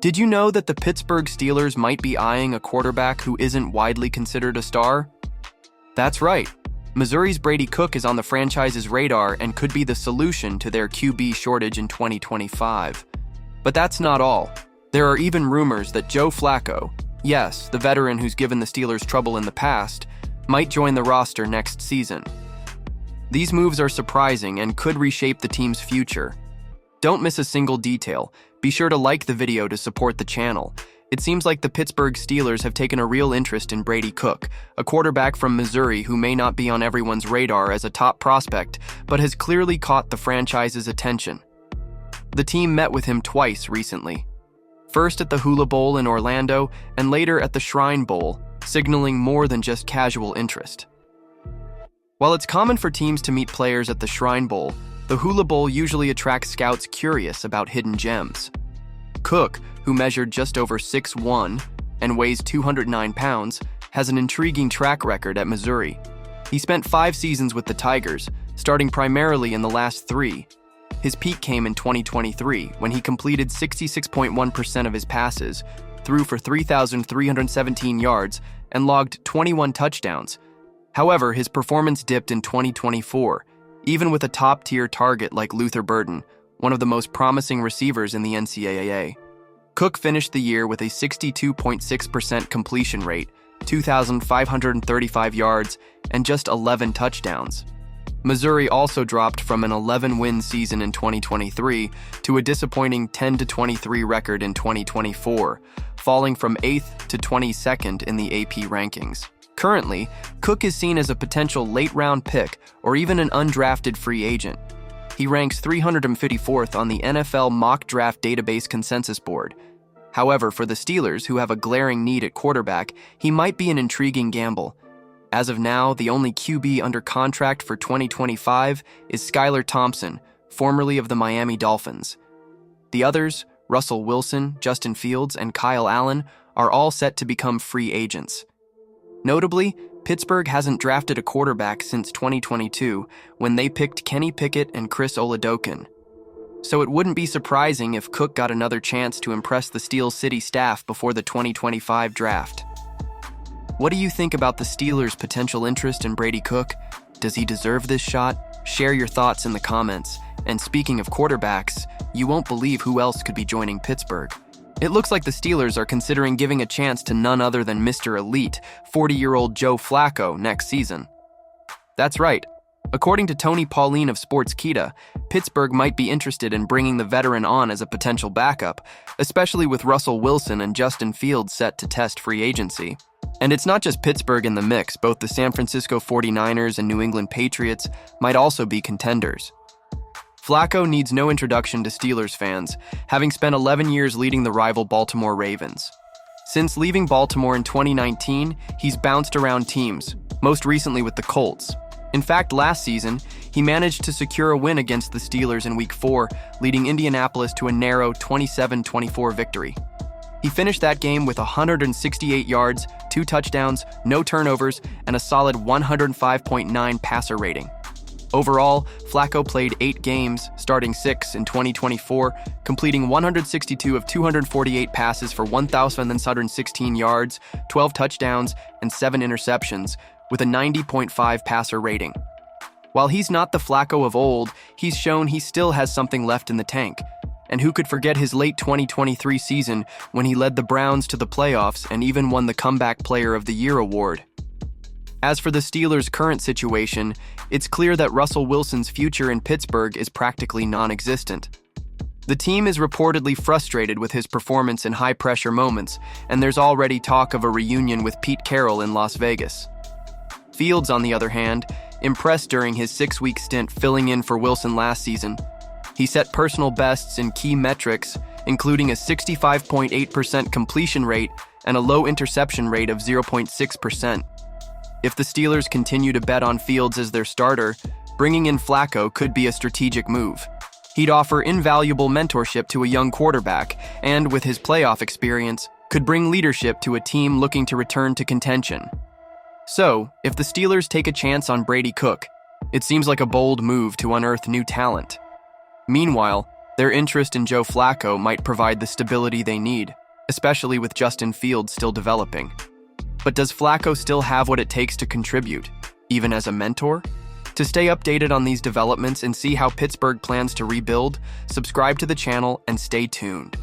Did you know that the Pittsburgh Steelers might be eyeing a quarterback who isn't widely considered a star? That's right. Missouri's Brady Cook is on the franchise's radar and could be the solution to their QB shortage in 2025. But that's not all. There are even rumors that Joe Flacco, yes, the veteran who's given the Steelers trouble in the past, might join the roster next season. These moves are surprising and could reshape the team's future. Don't miss a single detail. Be sure to like the video to support the channel. It seems like the Pittsburgh Steelers have taken a real interest in Brady Cook, a quarterback from Missouri who may not be on everyone's radar as a top prospect, but has clearly caught the franchise's attention. The team met with him twice recently. First at the Hula Bowl in Orlando, and later at the Shrine Bowl, signaling more than just casual interest. While it's common for teams to meet players at the Shrine Bowl, the Hula Bowl usually attracts scouts curious about hidden gems. Cook, who measured just over 6'1" and weighs 209 pounds, has an intriguing track record at Missouri. He spent 5 seasons with the Tigers, starting primarily in the last 3. His peak came in 2023, when he completed 66.1% of his passes, threw for 3,317 yards, and logged 21 touchdowns. However, his performance dipped in 2024, even with a top-tier target like Luther Burden, one of the most promising receivers in the NCAA. Cook finished the year with a 62.6% completion rate, 2,535 yards, and just 11 touchdowns. Missouri also dropped from an 11-win season in 2023 to a disappointing 10-23 record in 2024, falling from 8th to 22nd in the AP rankings. Currently, Cook is seen as a potential late-round pick or even an undrafted free agent. He ranks 354th on the NFL Mock Draft Database Consensus Board. However, for the Steelers, who have a glaring need at quarterback, he might be an intriguing gamble. As of now, the only QB under contract for 2025 is Skylar Thompson, formerly of the Miami Dolphins. The others, Russell Wilson, Justin Fields, and Kyle Allen, are all set to become free agents. Notably, Pittsburgh hasn't drafted a quarterback since 2022, when they picked Kenny Pickett and Chris Oladokun. So it wouldn't be surprising if Cook got another chance to impress the Steel City staff before the 2025 draft. What do you think about the Steelers' potential interest in Brady Cook? Does he deserve this shot? Share your thoughts in the comments. And speaking of quarterbacks, you won't believe who else could be joining Pittsburgh. It looks like the Steelers are considering giving a chance to none other than Mr. Elite, 40-year-old Joe Flacco, next season. That's right. According to Tony Pauline of Sportskeeda, Pittsburgh might be interested in bringing the veteran on as a potential backup, especially with Russell Wilson and Justin Fields set to test free agency. And it's not just Pittsburgh in the mix. Both the San Francisco 49ers and New England Patriots might also be contenders. Flacco needs no introduction to Steelers fans, having spent 11 years leading the rival Baltimore Ravens. Since leaving Baltimore in 2019, he's bounced around teams, most recently with the Colts. In fact, last season, he managed to secure a win against the Steelers in Week 4, leading Indianapolis to a narrow 27-24 victory. He finished that game with 168 yards, 2 touchdowns, no turnovers, and a solid 105.9 passer rating. Overall, Flacco played 8 games, starting 6 in 2024, completing 162 of 248 passes for 1,116 yards, 12 touchdowns, and 7 interceptions, with a 90.5 passer rating. While he's not the Flacco of old, he's shown he still has something left in the tank. And who could forget his late 2023 season when he led the Browns to the playoffs and even won the Comeback Player of the Year award? As for the Steelers' current situation, it's clear that Russell Wilson's future in Pittsburgh is practically non-existent. The team is reportedly frustrated with his performance in high-pressure moments, and there's already talk of a reunion with Pete Carroll in Las Vegas. Fields, on the other hand, impressed during his 6-week stint filling in for Wilson last season. He set personal bests in key metrics, including a 65.8% completion rate and a low interception rate of 0.6%. If the Steelers continue to bet on Fields as their starter, bringing in Flacco could be a strategic move. He'd offer invaluable mentorship to a young quarterback, and with his playoff experience, could bring leadership to a team looking to return to contention. So, if the Steelers take a chance on Brady Cook, it seems like a bold move to unearth new talent. Meanwhile, Their interest in Joe Flacco might provide the stability they need, especially with Justin Fields still developing. But does Flacco still have what it takes to contribute, even as a mentor? To stay updated on these developments and see how Pittsburgh plans to rebuild, subscribe to the channel and stay tuned.